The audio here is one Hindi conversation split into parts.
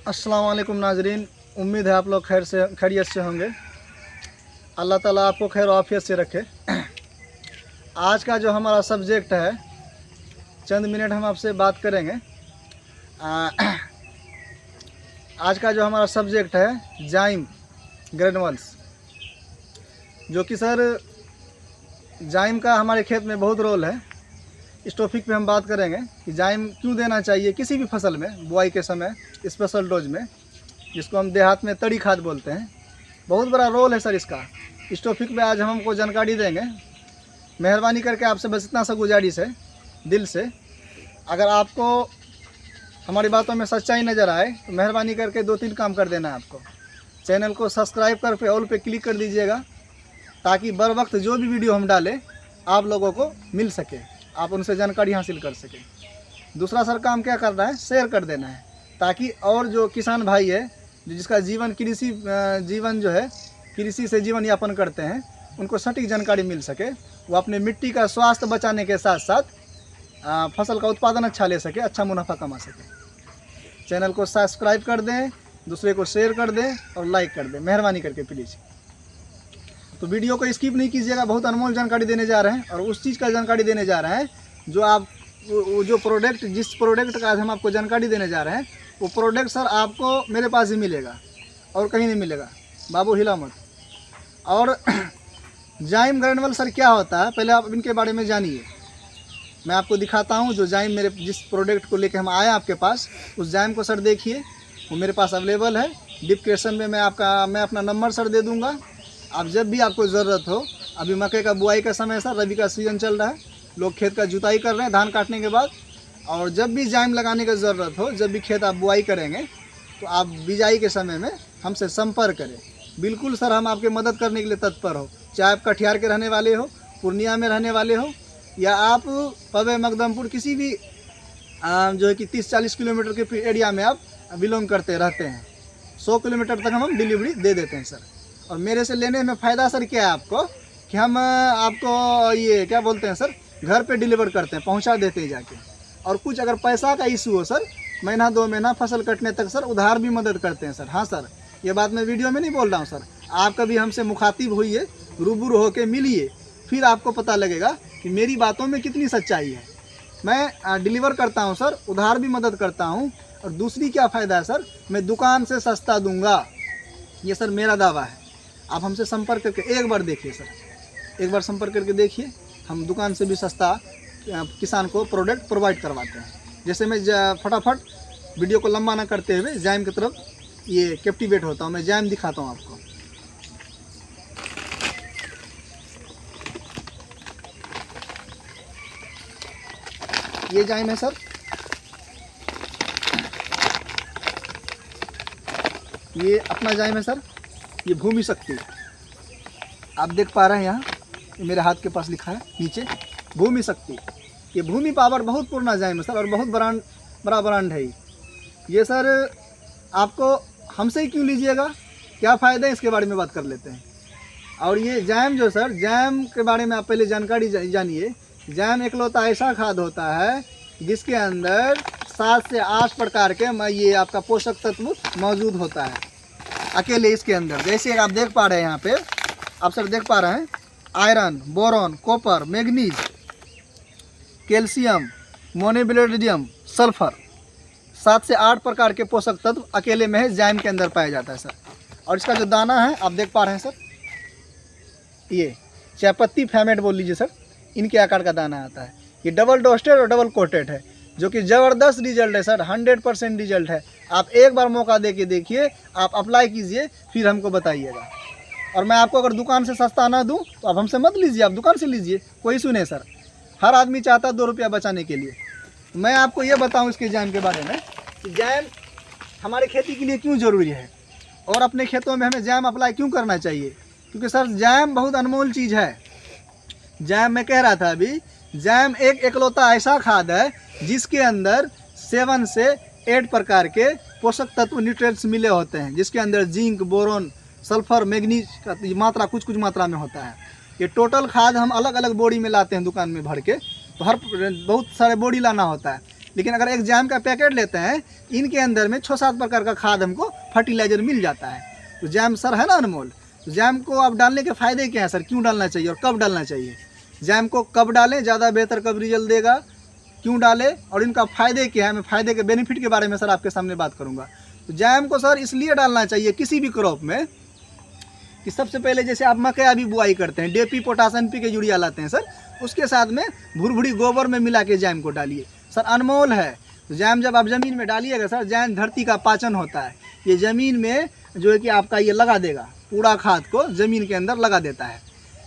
अस्सलाम वालेकुम नाजरीन, उम्मीद है आप लोग खैरियत से होंगे। अल्लाह ताला आपको खैर आफियत से रखे। आज का जो हमारा सब्जेक्ट है, चंद मिनट हम आपसे बात करेंगे। आज का जो हमारा सब्जेक्ट है जाइम ग्रेनुअल्स, जो कि सर जाइम का हमारे खेत में बहुत रोल है। इस टॉपिक पे हम बात करेंगे कि जाइम क्यों देना चाहिए किसी भी फसल में बुआई के समय, स्पेशल डोज में, जिसको हम देहात में तड़ी खाद बोलते हैं। बहुत बड़ा रोल है सर इसका। इस टॉपिक पे आज हम हमको जानकारी देंगे। मेहरबानी करके आपसे बस इतना सा गुजारिश है दिल से, अगर आपको हमारी बातों में सच्चाई नज़र आए तो मेहरबानी करके 2-3 काम कर देना है आपको। चैनल को सब्सक्राइब कर ऑल पे क्लिक कर दीजिएगा, ताकि बर वक्त जो भी वीडियो हम डालें आप लोगों को मिल सके, आप उनसे जानकारी हासिल कर सकें। दूसरा सर काम क्या करना है, शेयर कर देना है, ताकि और जो किसान भाई है जिसका जीवन कृषि से जीवन यापन करते हैं, उनको सटीक जानकारी मिल सके। वो अपने मिट्टी का स्वास्थ्य बचाने के साथ साथ फसल का उत्पादन अच्छा ले सके, अच्छा मुनाफा कमा सके। चैनल को सब्सक्राइब कर दें, दूसरे को शेयर कर दें और लाइक कर दें, मेहरबानी करके प्लीज़। तो वीडियो को स्किप नहीं कीजिएगा, बहुत अनमोल जानकारी देने जा रहे हैं। और उस चीज़ का जानकारी देने जा रहे हैं जो आप जिस प्रोडक्ट का आज हम आपको जानकारी देने जा रहे हैं, वो प्रोडक्ट सर आपको मेरे पास ही मिलेगा और कहीं नहीं मिलेगा। बाबू हिला मत। और जाइम ग्रेनुअल सर क्या होता है, पहले आप इनके बारे में जानिए। मैं आपको दिखाता हूँ जो जाइम जिस प्रोडक्ट को लेकर हम आए आपके पास, उस जाइम को सर देखिए, वो मेरे पास अवेलेबल है। डिस्क्रिप्शन में मैं अपना नंबर सर दे दूँगा। आप जब भी आपको ज़रूरत हो, अभी मक्के का बुआई का समय सर, रबी का सीज़न चल रहा है, लोग खेत का जुताई कर रहे हैं धान काटने के बाद। और जब भी जाइम लगाने की ज़रूरत हो, जब भी खेत आप बुआई करेंगे, तो आप बिजाई के समय में हमसे संपर्क करें। बिल्कुल सर हम आपके मदद करने के लिए तत्पर हो, चाहे आप कटिहार के रहने वाले हो, पूर्णिया में रहने वाले हो, या आप पवे मकदमपुर किसी भी जो है कि 30-40 किलोमीटर के एरिया में आप बिलोंग करते रहते हैं, 100 किलोमीटर तक हम डिलीवरी दे देते हैं सर। और मेरे से लेने में फ़ायदा सर क्या है आपको, कि हम आपको ये क्या बोलते हैं सर, घर पे डिलीवर करते हैं, पहुंचा देते हैं जाके। और कुछ अगर पैसा का इशू हो सर, महीना 2 महीना फसल कटने तक सर उधार भी मदद करते हैं सर। हाँ सर, ये बात मैं वीडियो में नहीं बोल रहा हूँ सर। आप कभी हमसे मुखातिब होइए, रूबरू होके मिलिए, फिर आपको पता लगेगा कि मेरी बातों में कितनी सच्चाई है। मैं डिलीवर करता हूँ सर, उधार भी मदद करता हूँ। और दूसरी क्या फ़ायदा है सर, मैं दुकान से सस्ता दूँगा, ये सर मेरा दावा है। आप हमसे संपर्क करके एक बार देखिए सर, एक बार संपर्क करके देखिए। हम दुकान से भी सस्ता किसान को प्रोडक्ट प्रोवाइड करवाते हैं। जैसे मैं फटाफट वीडियो को लंबा ना करते हुए जाइम की तरफ ये कैप्टिवेट होता हूँ। मैं जाइम दिखाता हूँ आपको। ये जाइम है सर, ये अपना जाइम है सर। ये भूमि शक्ति, आप देख पा रहे हैं यहाँ, मेरे हाथ के पास लिखा है नीचे भूमि शक्ति। ये भूमि पावर बहुत पुराना जाइम है सर, और बहुत बड़ा ब्रांड है ये सर। आपको हमसे ही क्यों लीजिएगा, क्या फ़ायदा है, इसके बारे में बात कर लेते हैं। और ये जाइम जो सर, जाइम के बारे में आप पहले जानकारी जानिए। जाइम एकलौता ऐसा खाद होता है जिसके अंदर 7 से 8 प्रकार के ये आपका पोषक तत्व मौजूद होता है अकेले इसके अंदर। जैसे आप देख पा रहे हैं यहाँ पे, आप सर देख पा रहे हैं, iron, boron, copper, manganese, calcium, molybdenum, sulphur, 7 से 8 प्रकार के पोषक तत्व अकेले में है जाइम के अंदर पाया जाता है सर। और इसका जो दाना है आप देख पा रहे हैं सर, ये चायपत्ती फैमेट बोल लीजिए सर, इनके आकार का दाना आता है। ये डबल डोस्टेड और डबल कोटेड है, जो कि ज़बरदस्त रिजल्ट है सर, 100% रिजल्ट है। आप एक बार मौका दे के देखिए, आप अप्लाई कीजिए, फिर हमको बताइएगा। और मैं आपको अगर दुकान से सस्ता ना दूं तो आप हमसे मत लीजिए, आप दुकान से लीजिए, कोई इशू नहीं सर। हर आदमी चाहता है 2 रुपया बचाने के लिए। मैं आपको ये बताऊं इसके जाइम के बारे में कि जाइम हमारे खेती के लिए क्यों ज़रूरी है, और अपने खेतों में हमें जाइम अप्लाई क्यों करना चाहिए। क्योंकि सर जाइम बहुत अनमोल चीज़ है। जाइम मैं कह रहा था अभी, जाइम एक एकलौता ऐसा खाद है जिसके अंदर 7 से 8 प्रकार के पोषक तत्व न्यूट्रिएंट्स मिले होते हैं, जिसके अंदर जिंक, बोरोन, सल्फर, मैग्नीज का मात्रा कुछ मात्रा में होता है। ये टोटल खाद हम अलग अलग बोरी में लाते हैं दुकान में भर के, तो बहुत सारे बोरी लाना होता है। लेकिन अगर एक जाइम का पैकेट लेते हैं इनके अंदर में 6-7 प्रकार का खाद हमको फर्टिलाइजर मिल जाता है। तो जैम सर है ना अनमोल, तो जैम को आप डालने के फ़ायदे क्या हैं सर, क्यों डालना चाहिए और कब डालना चाहिए, जैम को कब डालें ज़्यादा बेहतर, कब रिजल्ट देगा, क्यों डालें और इनका फ़ायदे क्या है, मैं फ़ायदे के बेनिफिट के बारे में सर आपके सामने बात करूँगा। तो जैम को सर इसलिए डालना चाहिए किसी भी क्रॉप में कि सबसे पहले जैसे आप मकई अभी बुआई करते हैं, DAP, पोटाश, NPK, यूरिया लाते हैं सर, उसके साथ में भुरभुरी गोबर में मिला के जैम को डालिए सर, अनमोल है। तो जैम जब आप ज़मीन में डालिएगा सर, जैम धरती का पाचन होता है, ये ज़मीन में जो है कि आपका ये लगा देगा, पूरा खाद को ज़मीन के अंदर लगा देता है,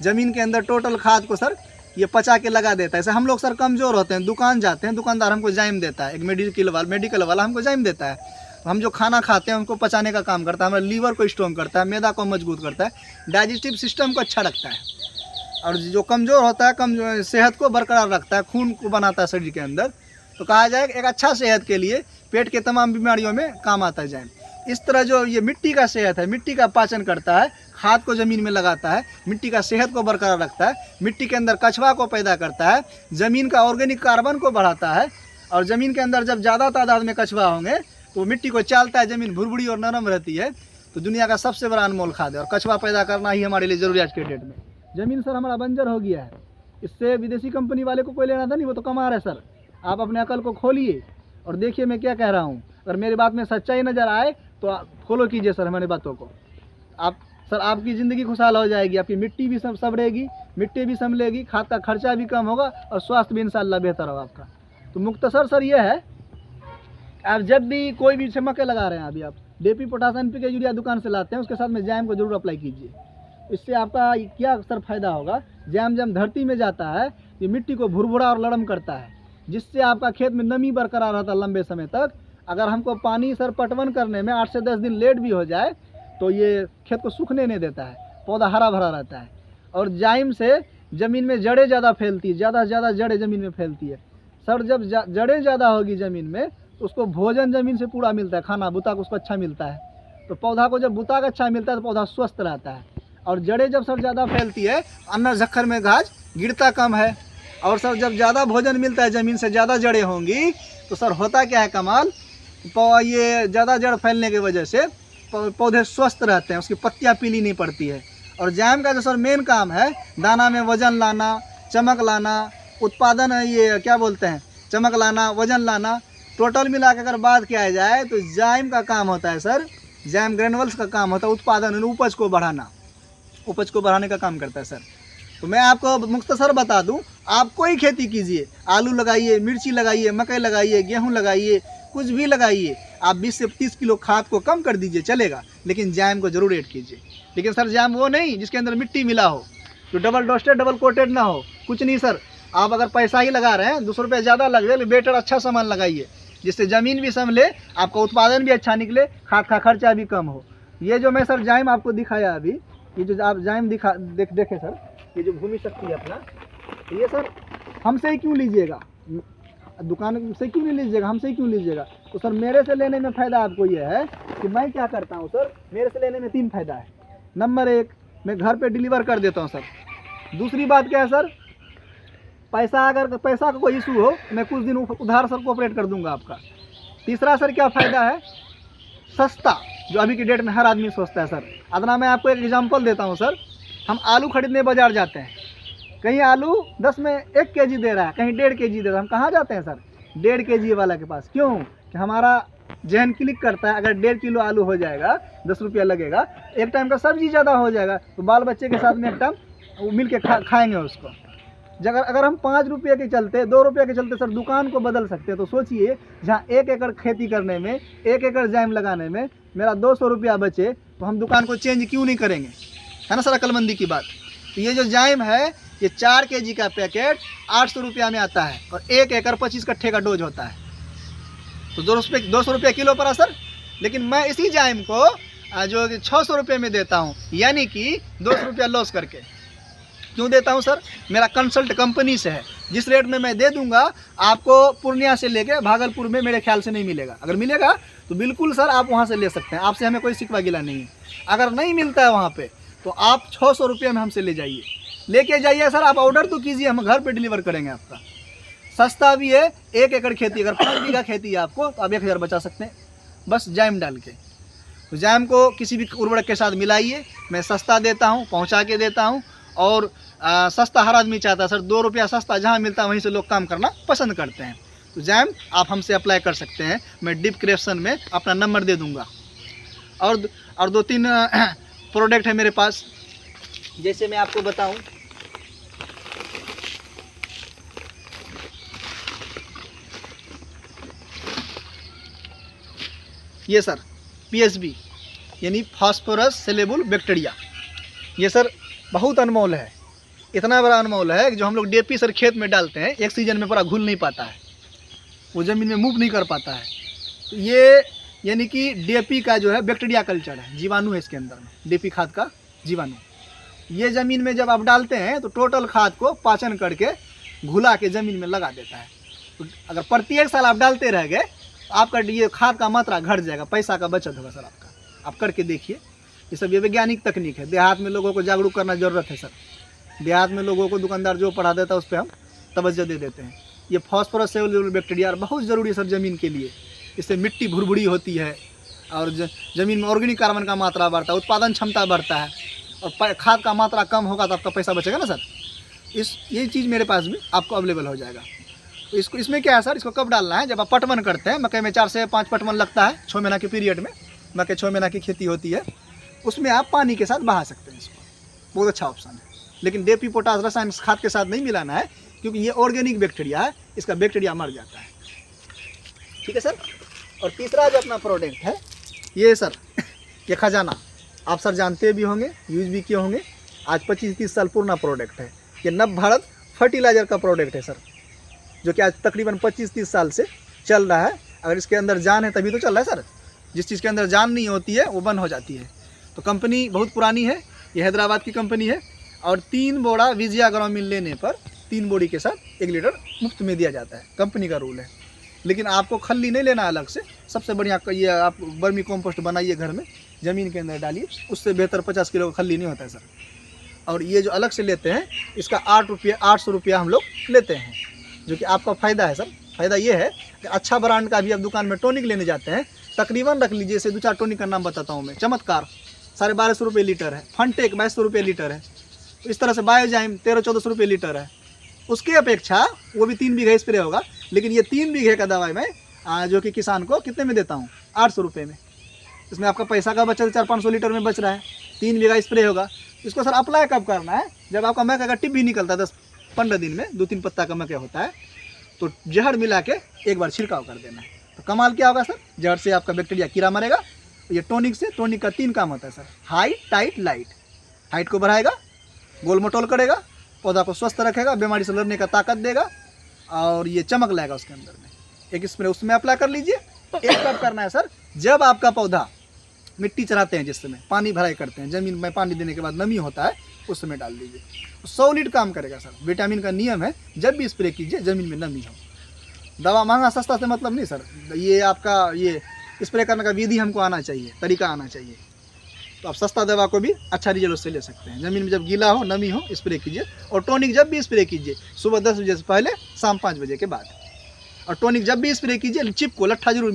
ज़मीन के अंदर टोटल खाद को सर ये पचा के लगा देता है। ऐसे हम लोग सर कमज़ोर होते हैं, दुकान जाते हैं, दुकानदार हमको जैम देता है, एक मेडिकल वाला हमको जैम देता है, तो हम जो खाना खाते हैं उनको पचाने का काम करता है, हमारे लीवर को स्ट्रॉन्ग करता है, मैदा को मजबूत करता है, डाइजेस्टिव सिस्टम को अच्छा रखता है, और जो कमज़ोर होता है कम सेहत को बरकरार रखता है, खून को बनाता है शरीर के अंदर। तो कहा जाए एक अच्छा सेहत के लिए पेट के तमाम बीमारियों में काम आता है जैम। इस तरह जो ये मिट्टी का सेहत है, मिट्टी का पाचन करता है, खाद को ज़मीन में लगाता है, मिट्टी का सेहत को बरकरार रखता है, मिट्टी के अंदर कछवा को पैदा करता है, ज़मीन का ऑर्गेनिक कार्बन को बढ़ाता है, और ज़मीन के अंदर जब ज़्यादा तादाद में कछवा होंगे तो मिट्टी को चालता है, ज़मीन भुरभुरी और नरम रहती है। तो दुनिया का सबसे बड़ा अनमोल खाद है, और कछवा पैदा करना ही हमारे लिए ज़रूरी आज के डेट में। ज़मीन सर हमारा बंजर हो गया है, इससे विदेशी कंपनी वाले को कोई लेना था नहीं, वो तो कमा रहे सर। आप अपने अकल को खोलिए और देखिए मैं क्या कह रहा हूँ, अगर मेरी बात में सच्चाई नज़र आए तो आप फॉलो कीजिए सर हमारी बातों को। आप सर आपकी ज़िंदगी खुशहाल हो जाएगी, आपकी मिट्टी भी संभलेगी, मिट्टी भी संभलेगी, खाद का खर्चा भी कम होगा और स्वास्थ्य भी इंशाल्लाह बेहतर होगा आपका। तो मुख्तसर सर ये है, आप जब भी कोई भी मकई लगा रहे हैं, अभी आप DAP, पोटाश, NPK, यूरिया दुकान से लाते हैं, उसके साथ में जैम को जरूर अप्लाई कीजिए। इससे आपका क्या सर फ़ायदा होगा, जैम जब धरती में जाता है ये मिट्टी को भुरभुरा और लड़म करता है, जिससे आपका खेत में नमी बरकरार रहता है लंबे समय तक। अगर हमको पानी सर पटवन करने में 8 से 10 दिन लेट भी हो जाए तो ये खेत को सूखने नहीं देता है, पौधा हरा भरा रहता है। और जाइम से ज़मीन में जड़ें ज़्यादा फैलती है, ज़्यादा से ज़्यादा जड़ें ज़मीन में फैलती है सर। जब जड़ें ज़्यादा होगी ज़मीन में तो उसको भोजन ज़मीन से पूरा मिलता है, खाना बुता को उसको अच्छा मिलता है। तो पौधा को जब बुता का अच्छा मिलता है तो पौधा स्वस्थ रहता है। और जड़ें जब सर ज़्यादा फैलती है, अन्न झक्खर में घास गिरता कम है। और सर जब ज़्यादा भोजन मिलता है, ज़मीन से ज़्यादा जड़ें होंगी तो सर होता क्या है कमाल, ये ज़्यादा जड़ फैलने की वजह से पौधे स्वस्थ रहते हैं, उसकी पत्तियाँ पीली नहीं पड़ती है। और जैम का जो सर मेन काम है, दाना में वजन लाना, चमक लाना, उत्पादन है, ये क्या बोलते हैं, चमक लाना, वजन लाना। टोटल मिला के अगर बात किया जाए तो जैम का काम होता है सर, जैम ग्रेनुअल्स का काम होता है उत्पादन, उपज को बढ़ाना, उपज को बढ़ाने का काम करता है सर। तो मैं आपको मुख्तसर बता दूं, आप कोई खेती कीजिए, आलू लगाइए, मिर्ची लगाइए, मकई लगाइए, गेहूं लगाइए, कुछ भी लगाइए, आप 20 से 30 किलो खाद को कम कर दीजिए चलेगा, लेकिन जैम को जरूर ऐड कीजिए। लेकिन सर जैम वो नहीं जिसके अंदर मिट्टी मिला हो, जो डबल डोस्टेड डबल कोटेड ना हो, कुछ नहीं सर। आप अगर पैसा ही लगा रहे हैं, 200 रुपये ज़्यादा लग जाए, बेटर अच्छा सामान लगाइए जिससे ज़मीन भी संभले, आपका उत्पादन भी अच्छा निकले, खाद का खर्चा भी कम हो। ये जो मैं सर जैम आपको दिखाया अभी, ये जो आप जैम देखे सर, ये जो भूमि शक्ति है अपना, तो ये सर हमसे ही क्यों लीजिएगा, दुकान से क्यों नहीं लीजिएगा, हमसे ही क्यों लीजिएगा। तो सर मेरे से लेने में फ़ायदा आपको ये है कि मैं क्या करता हूँ सर, मेरे से लेने में 3 फ़ायदा है। नंबर 1, मैं घर पे डिलीवर कर देता हूँ सर। दूसरी बात क्या है सर, अगर पैसा का कोई इशू हो मैं कुछ दिन उधार सर कोऑपरेट कर दूंगा आपका। तीसरा सर क्या फ़ायदा है, सस्ता, जो अभी की डेट में हर आदमी सोचता है सर। अदना मैं आपको एक एग्जांपल देता हूँ सर, हम आलू खरीदने बाज़ार जाते हैं, कहीं आलू 10 में 1 केजी दे रहा है, कहीं 1.5 केजी दे रहा है, हम कहाँ जाते हैं सर, 1.5 केजी वाला के पास। क्यों कि हमारा जहन क्लिक करता है, अगर 1.5 किलो आलू हो जाएगा 10 रुपया लगेगा, एक टाइम का सब्जी ज़्यादा हो जाएगा, तो बाल बच्चे के साथ में एक टाइम मिल के खाएँगे उसको। अगर हम 5 रुपये के चलते, 2 रुपये के चलते सर दुकान को बदल सकते हैं, तो सोचिए जहाँ 1 एकड़ खेती करने में, 1 एकड़ जैम लगाने में मेरा 200 रुपया बचे, तो हम दुकान को चेंज क्यों नहीं करेंगे, है ना सर अक्लमंदी की बात। तो ये जो जैम है, ये 4 केजी का पैकेट 800 रुपया में आता है, और 1 एकड़ 25 कट्ठे का डोज होता है, तो 200 रुपये किलो पड़ा सर। लेकिन मैं इसी जैम को जो 600 रुपये में देता हूँ, यानी कि 200 रुपया लॉस करके। क्यों देता हूं सर, मेरा कंसल्ट कंपनी से है, जिस रेट में मैं दे दूंगा आपको पूर्णिया से लेके भागलपुर में मेरे ख्याल से नहीं मिलेगा। अगर मिलेगा तो बिल्कुल सर आप वहां से ले सकते हैं, आपसे हमें कोई शिकवा गिला नहीं है। अगर नहीं मिलता है वहां पे तो आप 600 रुपये में हमसे ले जाइए, लेके जाइए सर, आप ऑर्डर तो कीजिए, हम घर पे डिलीवर करेंगे आपका। सस्ता भी है। 1 एकड़ खेती, अगर 5 बीघा खेती है आपको तो आप 1000 बचा सकते हैं बस जाइम डाल के। तो जाइम को किसी भी उर्वरक के साथ मिलाइए, मैं सस्ता देता हूँ, पहुँचा के देता हूँ। और सस्ता हर आदमी चाहता है सर, 2 रुपया सस्ता जहाँ मिलता है वहीं से लोग काम करना पसंद करते हैं। तो जाइम आप हमसे अप्लाई कर सकते हैं, मैं डिस्क्रिप्शन में अपना नंबर दे दूँगा। और 2-3 प्रोडक्ट है मेरे पास, जैसे मैं आपको बताऊं, ये सर पीएसबी यानी फास्फोरस सेलेबल बैक्टीरिया, ये सर बहुत अनमोल है। इतना बड़ा अनमोल है कि जो हम लोग डीएपी सर खेत में डालते हैं, एक सीजन में पूरा घुल नहीं पाता है, वो ज़मीन में मूव नहीं कर पाता है। तो ये यानी कि डीएपी का जो है बैक्टीरिया कल्चर है, जीवाणु है इसके अंदर में, डीएपी खाद का जीवाणु। ये ज़मीन में जब आप डालते हैं तो टोटल खाद को पाचन करके घुला के ज़मीन में लगा देता है। तो अगर प्रत्येक साल आप डालते रह गए तो आपका ये खाद का मात्रा घट जाएगा, पैसा का बचत होगा सर आपका। आप करके देखिए, ये सब ये वैज्ञानिक तकनीक है। देहात में लोगों को जागरूक करना ज़रूरत है सर। देहात में लोगों को दुकानदार जो पढ़ा देता है उस पर हम तवज्जो दे देते हैं। ये फास्फोरस सेलुलर बैक्टीरिया बहुत ज़रूरी है सर ज़मीन के लिए। इससे मिट्टी भुरभुरी होती है और ज़मीन में ऑर्गेनिक कार्बन का मात्रा बढ़ता है, उत्पादन क्षमता बढ़ता है, और खाद का मात्रा कम होगा तो आपका पैसा बचेगा ना सर। ये चीज़ मेरे पास भी आपको अवेलेबल हो जाएगा। तो इसमें क्या है सर, इसको कब डालना है, जब आप पटवन करते हैं। मकई में 4 से 5 पटवन लगता है 6 महीना के पीरियड में। मकई 6 महीना की खेती होती है, उसमें आप पानी के साथ बहा सकते हैं इसको, बहुत अच्छा ऑप्शन है। लेकिन डीएपी पोटास रसायन खाद के साथ नहीं मिलाना है, क्योंकि ये ऑर्गेनिक बैक्टीरिया है, इसका बैक्टीरिया मर जाता है। ठीक है सर। और तीसरा जो अपना प्रोडक्ट है ये सर ये खजाना, आप सर जानते भी होंगे, यूज भी किए होंगे। आज 25-30 साल पुराना प्रोडक्ट है। ये नव भारत फर्टिलाइज़र का प्रोडक्ट है सर, जो कि आज तकरीबन 25-30 साल से चल रहा है। अगर इसके अंदर जान है तभी तो चल रहा है सर। जिस चीज़ के अंदर जान नहीं होती है वो बंद हो जाती है। तो कंपनी बहुत पुरानी है, ये हैदराबाद की कंपनी है। और 3 बोरा विजया ग्रामीण लेने पर 3 बोरी के साथ 1 लीटर मुफ्त में दिया जाता है, कंपनी का रूल है। लेकिन आपको खल्ली नहीं लेना अलग से। सबसे बढ़िया ये आप वर्मी कंपोस्ट बनाइए, घर में ज़मीन के अंदर डालिए, उससे बेहतर 50 किलो का खल्ली नहीं होता है सर। और ये जो अलग से लेते हैं इसका 800 रुपया हम लोग लेते हैं, जो कि आपका फ़ायदा है सर। फ़ायदा ये है कि अच्छा ब्रांड का भी आप दुकान में टॉनिक लेने जाते हैं, तकरीबन रख लीजिए, जैसे 2-4 टॉनिक का नाम बताता हूँ मैं। चमत्कार 1250 रुपये लीटर है, फनटेक 2200 रुपये लीटर है, इस तरह से बायोजाइम 1300-1400 रुपये लीटर है। उसके अपेक्षा वो भी 3 बीघे स्प्रे होगा, लेकिन ये 3 बीघे का दवाई मैं जो कि किसान को कितने में देता हूँ, 800 रुपये में। इसमें आपका पैसा का बचत 400-500 लीटर में बच रहा है। 3 बीघा स्प्रे होगा। इसको सर अप्लाई कब करना है, जब आपका मकई का टिप भी निकलता है 10-15 दिन में, 2-3 पत्ता का मकई होता है, तो जहर मिला के एक बार छिड़काव कर देना है। तो कमाल क्या होगा सर, जहर से आपका बैक्टीरिया कीड़ा मरेगा। ये टॉनिक से, टॉनिक का 3 काम होता है sir, height, tight, light. Height को बढ़ाएगा, गोल मटोल करेगा, पौधा को स्वस्थ रखेगा, बीमारी से लड़ने का ताकत देगा, और ये चमक लाएगा उसके अंदर में। एक स्प्रे उसमें अप्लाई कर लीजिए। एक कब करना है सर, जब आपका पौधा मिट्टी चढ़ाते हैं, जिस समय पानी भराई करते हैं, ज़मीन में पानी देने के बाद नमी होता है, उस समय डाल दीजिए। सॉलिड काम करेगा सर। विटामिन का नियम है, जब भी स्प्रे कीजिए ज़मीन में नमी हो। दवा महंगा सस्ता से मतलब नहीं सर, ये आपका ये स्प्रे करने का विधि हमको आना चाहिए, तरीका आना चाहिए। तो आप सस्ता दवा को भी अच्छा रिजल्ट उससे ले सकते हैं। ज़मीन में जब गीला हो, नमी हो, स्प्रे कीजिए। और टॉनिक जब भी स्प्रे कीजिए, सुबह 10 बजे से पहले, शाम 5 बजे के बाद। और टॉनिक जब भी स्प्रे कीजिए, चिप को लट्ठा जरूर मिले।